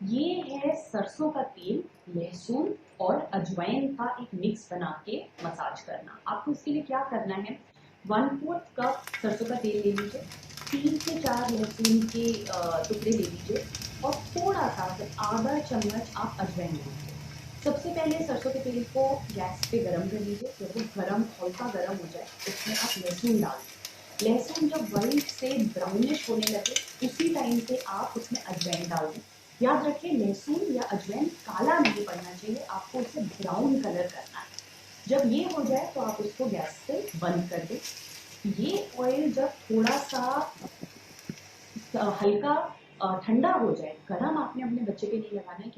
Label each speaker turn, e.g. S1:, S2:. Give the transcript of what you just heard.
S1: ये है सरसों का तेल, लहसुन और अजवाइन का एक मिक्स बना के मसाज करना। आपको इसके लिए क्या करना है, 1/4 कप सरसों का तेल ले लीजिए, 3 से 4 लहसुन के टुकड़े ले लीजिए और थोड़ा सा आधा चम्मच आप अजवाइन ले लीजिए। सबसे पहले सरसों के तेल को गैस पे गरम कर लीजिए। जब वो हल्का गरम हो जाए उसमें आप लहसुन डाल दें। लहसुन जब व्हाइट से ब्राउनिश होने लगे उसी टाइम पे आप उसमें अजवाइन डाल दें। याद रखिए लहसुन या अजवाइन काला नहीं पड़ना चाहिए, आपको उसे ब्राउन कलर करना है। जब ये हो जाए तो आप उसको गैस से बंद कर दें। ये ऑयल जब थोड़ा सा हल्का ठंडा हो जाए, गरम आपने अपने बच्चे पे नहीं लगाना है